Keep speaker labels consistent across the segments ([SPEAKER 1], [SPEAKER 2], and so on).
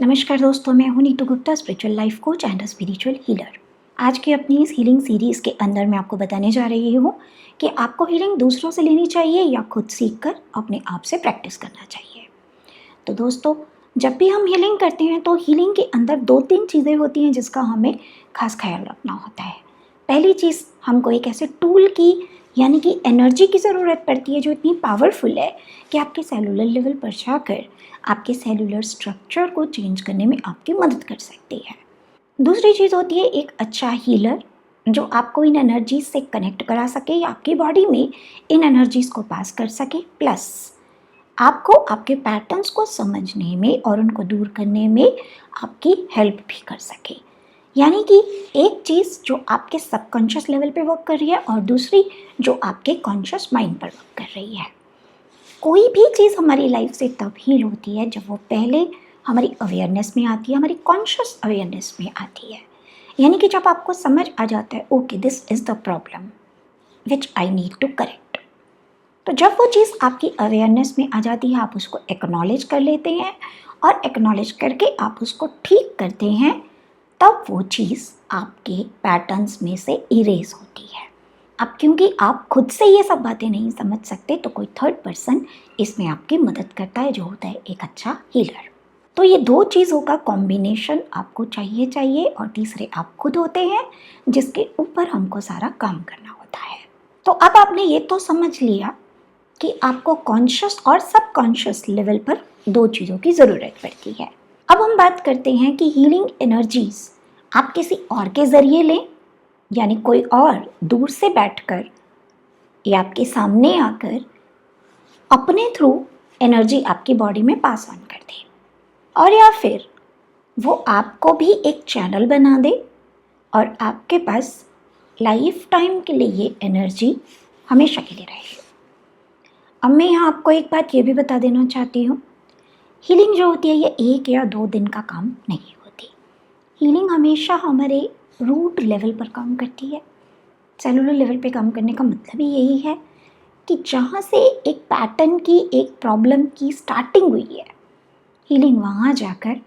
[SPEAKER 1] नमस्कार दोस्तों, मैं हूं Neetu Gupta, spiritual life coach and spiritual healer. आज की अपनी इस हीलिंग सीरीज़ के अंदर मैं आपको बताने जा रही हूँ कि आपको हीलिंग दूसरों से लेनी चाहिए या खुद सीखकर अपने आप से प्रैक्टिस करना चाहिए। तो दोस्तों, जब भी हम हीलिंग करते हैं तो हीलिंग के अंदर 2-3 चीज़ें होती हैं जिसका हमें खास ख्याल रखना होता है। पहली चीज़, हमको एक ऐसे टूल की यानी कि एनर्जी की ज़रूरत पड़ती है जो इतनी पावरफुल है कि आपके सेलुलर लेवल पर जाकर आपके सेलुलर स्ट्रक्चर को चेंज करने में आपकी मदद कर सकती है। दूसरी चीज़ होती है एक अच्छा हीलर जो आपको इन एनर्जीज से कनेक्ट करा सके या आपकी बॉडी में इन एनर्जीज को पास कर सके, प्लस आपको आपके पैटर्न्स को समझने में और उनको दूर करने में आपकी हेल्प भी कर सके। यानी कि एक चीज़ जो आपके सबकॉन्शियस लेवल पे वर्क कर रही है और दूसरी जो आपके कॉन्शियस माइंड पर वर्क कर रही है। कोई भी चीज़ हमारी लाइफ से तब हील होती है जब वो पहले हमारी अवेयरनेस में आती है, हमारी कॉन्शियस अवेयरनेस में आती है। यानी कि जब आपको समझ आ जाता है okay, this is the problem which I need to correct. तो जब वो चीज़ आपकी अवेयरनेस में आ जाती है, आप उसको एक्नॉलेज कर लेते हैं और एक्नॉलेज करके आप उसको ठीक करते हैं, तब वो चीज़ आपके पैटर्न्स में से इरेज होती है। अब क्योंकि आप खुद से ये सब बातें नहीं समझ सकते तो कोई थर्ड पर्सन इसमें आपकी मदद करता है जो होता है एक अच्छा हीलर। तो ये दो चीज़ों का कॉम्बिनेशन आपको चाहिए और तीसरे आप खुद होते हैं जिसके ऊपर हमको सारा काम करना होता है। तो अब आपने ये तो समझ लिया कि आपको कॉन्शियस और सबकॉन्शियस लेवल पर दो चीज़ों की ज़रूरत पड़ती है। अब हम बात करते हैं कि हीलिंग एनर्जीज आप किसी और के ज़रिए लें, यानी कोई और दूर से बैठकर या आपके सामने आकर अपने थ्रू एनर्जी आपकी बॉडी में पास ऑन कर दे, और या फिर वो आपको भी एक चैनल बना दे और आपके पास लाइफ टाइम के लिए ये एनर्जी हमेशा के लिए रहे। अब मैं यहाँ आपको एक बात ये भी बता देना चाहती हूँ, हीलिंग जो होती है ये 1 या 2 दिन का काम नहीं होती। हीलिंग हमेशा हमारे रूट लेवल पर काम करती है। सेलुलर लेवल पे काम करने का मतलब ही यही है कि जहाँ से एक पैटर्न की, एक प्रॉब्लम की स्टार्टिंग हुई है, हीलिंग वहाँ जाकर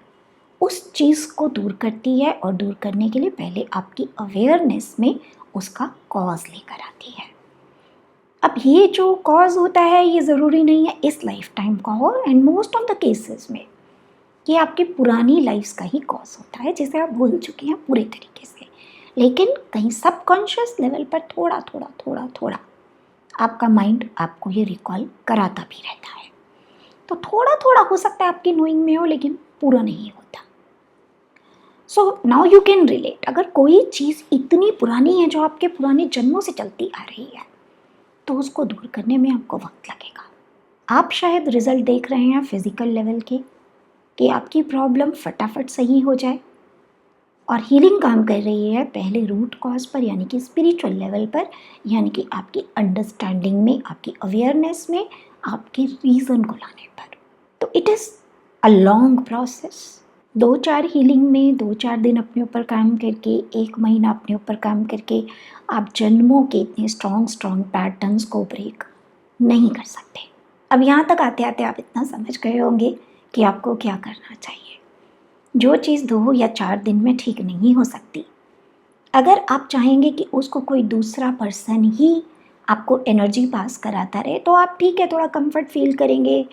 [SPEAKER 1] उस चीज़ को दूर करती है और दूर करने के लिए पहले आपकी अवेयरनेस में उसका कॉज लेकर आती है। अब ये जो कॉज होता है ये ज़रूरी नहीं है इस लाइफ टाइम का हो, and most of the cases में ये आपकी पुरानी लाइफ्स का ही कॉज होता है जिसे आप भूल चुके हैं पूरे तरीके से, लेकिन कहीं सबकॉन्शियस लेवल पर थोड़ा थोड़ा आपका माइंड आपको ये रिकॉल कराता भी रहता है। तो थोड़ा थोड़ा हो सकता है आपकी नोइंग में हो, लेकिन पूरा नहीं होता। So now you can relate, अगर कोई चीज़ इतनी पुरानी है जो आपके पुराने जन्मों से चलती आ रही है तो उसको दूर करने में आपको वक्त लगेगा। आप शायद रिजल्ट देख रहे हैं फिजिकल लेवल के कि आपकी प्रॉब्लम फटाफट सही हो जाए, और हीलिंग काम कर रही है पहले रूट कॉज पर, यानी कि स्पिरिचुअल लेवल पर, यानी कि आपकी अंडरस्टैंडिंग में, आपकी अवेयरनेस में, आपके रीज़न को लाने पर। तो it is a long process. 2-4 healing में 2-4 दिन अपने ऊपर काम करके, 1 महीना अपने ऊपर काम करके आप जन्मों के इतने स्ट्रॉन्ग पैटर्न्स को ब्रेक नहीं कर सकते। अब यहाँ तक आते आते आप इतना समझ गए होंगे कि आपको क्या करना चाहिए। जो चीज़ 2 या 4 दिन में ठीक नहीं हो सकती, अगर आप चाहेंगे कि उसको कोई दूसरा पर्सन ही आपको एनर्जी पास कराता रहे तो आप ठीक है, थोड़ा कंफर्ट फील करेंगे,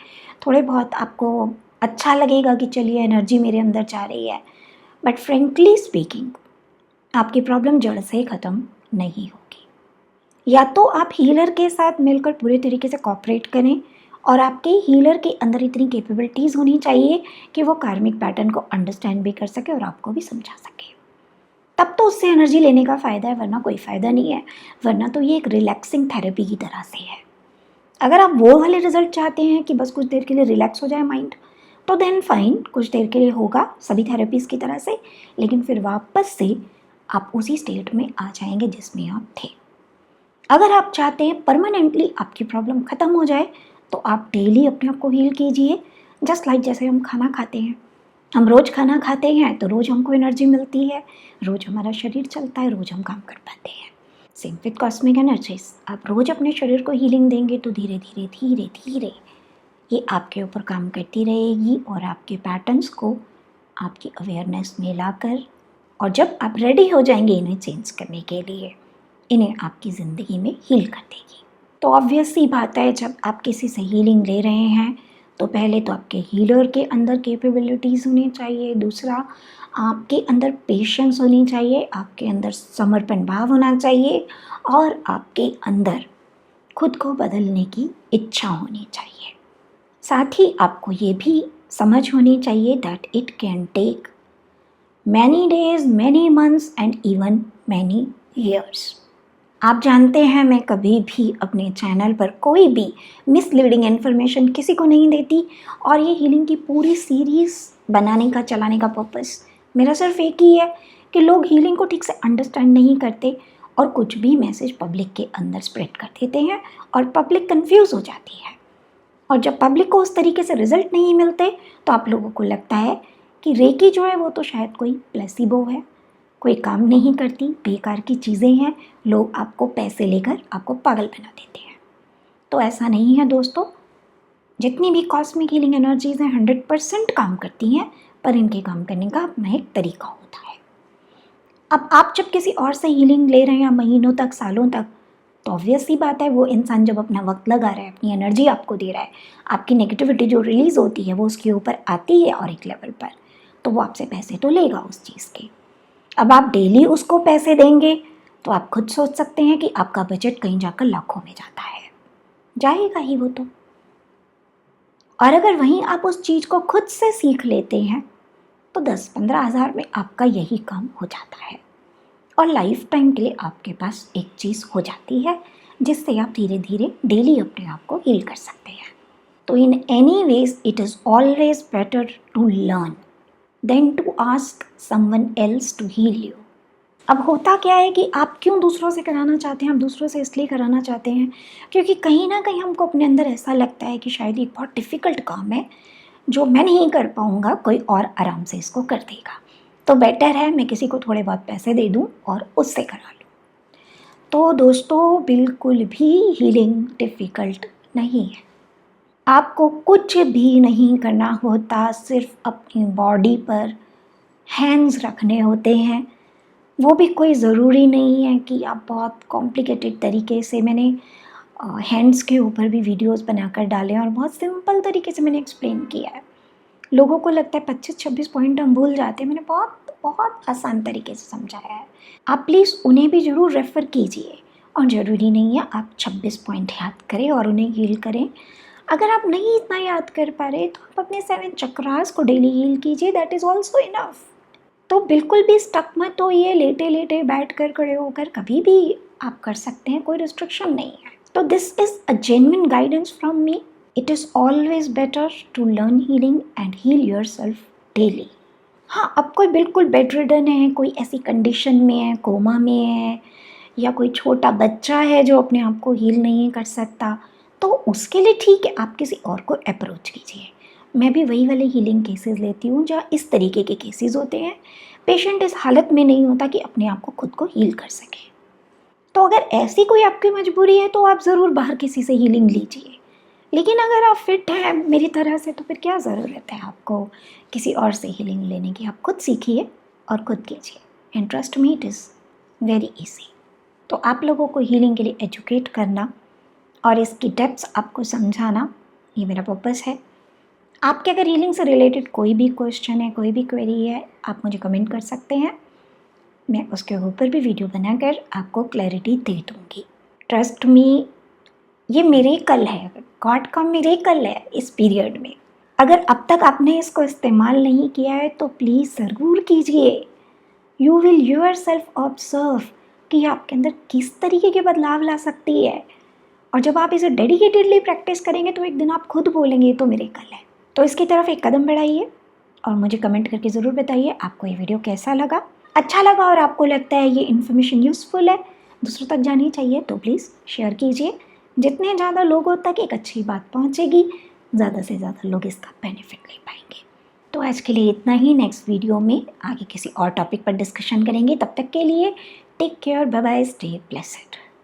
[SPEAKER 1] थोड़े बहुत आपको अच्छा लगेगा कि चलिए एनर्जी मेरे अंदर जा रही है, बट फ्रेंकली स्पीकिंग आपकी प्रॉब्लम जड़ से ख़त्म नहीं होगी। या तो आप हीलर के साथ मिलकर पूरे तरीके से कॉपरेट करें और आपके हीलर के अंदर इतनी कैपेबिलिटीज़ होनी चाहिए कि वो कार्मिक पैटर्न को अंडरस्टैंड भी कर सके और आपको भी समझा सके, तब तो उससे एनर्जी लेने का फ़ायदा है, वरना कोई फ़ायदा नहीं है। वरना तो ये एक रिलैक्सिंग थेरेपी की तरह से है। अगर आप वो वाले रिजल्ट चाहते हैं कि बस कुछ देर के लिए रिलैक्स हो जाए माइंड, तो देन फाइन, कुछ देर के लिए होगा सभी थेरेपीज़ की तरह से, लेकिन फिर वापस से आप उसी स्टेट में आ जाएंगे जिसमें आप थे। अगर आप चाहते हैं परमानेंटली आपकी प्रॉब्लम ख़त्म हो जाए तो आप डेली अपने आप को हील कीजिए। जस्ट लाइक जैसे हम खाना खाते हैं, हम रोज़ खाना खाते हैं तो रोज़ हमको एनर्जी मिलती है, रोज़ हमारा शरीर चलता है, रोज़ हम काम कर पाते हैं। सेम विथ कॉस्मिक एनर्जीज, आप रोज़ अपने शरीर को हीलिंग देंगे तो धीरे धीरे ये आपके ऊपर काम करती रहेगी और आपके पैटर्न्स को आपकी अवेयरनेस में लाकर, और जब आप रेडी हो जाएंगे इन्हें चेंज करने के लिए, इन्हें आपकी ज़िंदगी में हील कर देगी। तो ऑब्वियस सी बात है, जब आप किसी से हीलिंग ले रहे हैं तो पहले तो आपके हीलर के अंदर कैपेबिलिटीज़ होनी चाहिए, दूसरा आपके अंदर पेशेंस होनी चाहिए, आपके अंदर समर्पण भाव होना चाहिए, और आपके अंदर खुद को बदलने की इच्छा होनी चाहिए। साथ ही आपको ये भी समझ होनी चाहिए that it can take many days, many months and even many years. आप जानते हैं मैं कभी भी अपने चैनल पर कोई भी मिसलीडिंग इन्फॉर्मेशन किसी को नहीं देती, और ये हीलिंग की पूरी सीरीज़ बनाने का, चलाने का पर्पस मेरा सिर्फ एक ही है कि लोग हीलिंग को ठीक से अंडरस्टैंड नहीं करते और कुछ भी मैसेज पब्लिक के अंदर स्प्रेड कर देते हैं और पब्लिक कंफ्यूज हो जाती है। और जब पब्लिक को उस तरीके से रिजल्ट नहीं मिलते तो आप लोगों को लगता है कि रेकी जो है वो तो शायद कोई प्लेसिबो है, कोई काम नहीं करती, बेकार की चीज़ें हैं, लोग आपको पैसे लेकर आपको पागल बना देते हैं। तो ऐसा नहीं है दोस्तों, जितनी भी कॉस्मिक हीलिंग एनर्जीज़ हैं 100% काम करती हैं, पर इनके काम करने का अपना एक तरीका होता है। अब आप जब किसी और से हीलिंग ले रहे हैं महीनों तक, सालों तक, तो ऑब्वियस सी बात है वो इंसान जब अपना वक्त लगा रहा है, अपनी एनर्जी आपको दे रहा है, आपकी नेगेटिविटी जो रिलीज़ होती है वो उसके ऊपर आती है और एक लेवल पर, तो वो आपसे पैसे तो लेगा उस चीज़ के। अब आप डेली उसको पैसे देंगे तो आप खुद सोच सकते हैं कि आपका बजट कहीं जाकर लाखों में जाता है, जाएगा ही वो तो। और अगर वहीं आप उस चीज़ को खुद से सीख लेते हैं तो 10-15 हज़ार में आपका यही काम हो जाता है, और लाइफ टाइम के लिए आपके पास एक चीज़ हो जाती है जिससे आप धीरे धीरे डेली अपने आप को हील कर सकते हैं। तो in any ways it is always better to learn than to ask someone else to heal you. अब होता क्या है कि आप क्यों दूसरों से कराना चाहते हैं, आप दूसरों से इसलिए कराना चाहते हैं क्योंकि कहीं ना कहीं हमको अपने अंदर ऐसा लगता है कि शायद ये बहुत डिफ़िकल्ट काम है जो मैं नहीं कर पाऊँगा, कोई और आराम से इसको कर देगा, तो बेटर है मैं किसी को थोड़े बहुत पैसे दे दूँ और उससे करा लूँ। तो दोस्तों बिल्कुल भी हीलिंग डिफ़िकल्ट नहीं है, आपको कुछ भी नहीं करना होता, सिर्फ अपनी बॉडी पर हैंड्स रखने होते हैं। वो भी कोई ज़रूरी नहीं है कि आप बहुत कॉम्प्लिकेटेड तरीके से, मैंने हैंड्स के ऊपर भी वीडियोस बनाकर डाले और बहुत सिंपल तरीके से मैंने एक्सप्लेन किया है। लोगों को लगता है 25-26 पॉइंट हम भूल जाते हैं, मैंने बहुत बहुत आसान तरीके से समझाया है। आप प्लीज़ उन्हें भी ज़रूर रेफ़र कीजिए, और ज़रूरी नहीं है आप 26 पॉइंट याद करें और उन्हें हील करें। अगर आप नहीं इतना याद कर पा रहे तो आप अपने 7 चक्रास को डेली हील कीजिए, दैट इज़ ऑल्सो इनफ। तो बिल्कुल भी स्टक मत होइए, लेटे लेटे बैठ कर, खड़े होकर कभी भी आप कर सकते हैं, कोई रिस्ट्रिक्शन नहीं है। तो this is a genuine guidance from me. It is always better to learn healing and heal yourself daily. हाँ, अब कोई बिल्कुल बेड रिडन है, कोई ऐसी कंडीशन में है, कोमा में है, या कोई छोटा बच्चा है जो अपने आप को हील नहीं कर सकता, तो उसके लिए ठीक है, आप किसी और को अप्रोच कीजिए। मैं भी वही वाले हीलिंग केसेस लेती हूँ जहाँ इस तरीके के केसेस होते हैं, पेशेंट इस हालत में नहीं होता कि अपने आप को खुद को हील कर सके। तो अगर ऐसी कोई आपकी मजबूरी है तो आप ज़रूर बाहर किसी से हीलिंग लीजिए, लेकिन अगर आप फिट हैं मेरी तरह से तो फिर क्या ज़रूरत है आपको किसी और से हीलिंग लेने की। आप खुद सीखिए और खुद कीजिए, and trust me it is very easy. तो आप लोगों को हीलिंग के लिए एजुकेट करना और इसकी डेप्थ्स आपको समझाना, ये मेरा पर्पस है। आपके अगर हीलिंग से रिलेटेड कोई भी क्वेश्चन है, कोई भी क्वेरी है, आप मुझे कमेंट कर सकते हैं, मैं उसके ऊपर भी वीडियो बनाकर आपको क्लैरिटी दे दूँगी। ट्रस्ट मी, ये मिरेकल है, गॉड का मिरेकल है इस पीरियड में। अगर अब तक आपने इसको इस्तेमाल नहीं किया है तो प्लीज़ ज़रूर कीजिए। यू विल योरसेल्फ ऑब्जर्व कि आपके अंदर किस तरीके के बदलाव ला सकती है, और जब आप इसे डेडिकेटेडली प्रैक्टिस करेंगे तो एक दिन आप खुद बोलेंगे ये तो मिरेकल है। तो इसकी तरफ एक कदम बढ़ाइए और मुझे कमेंट करके ज़रूर बताइए आपको ये वीडियो कैसा लगा। अच्छा लगा और आपको लगता है ये इन्फॉर्मेशन यूज़फुल है, दूसरों तक जानी चाहिए, तो प्लीज़ शेयर कीजिए। जितने ज़्यादा लोगों तक एक अच्छी बात पहुंचेगी, ज़्यादा से ज़्यादा लोग इसका बेनिफिट ले पाएंगे। तो आज के लिए इतना ही, नेक्स्ट वीडियो में आगे किसी और टॉपिक पर डिस्कशन करेंगे। तब तक के लिए take care, bye bye, stay blessed.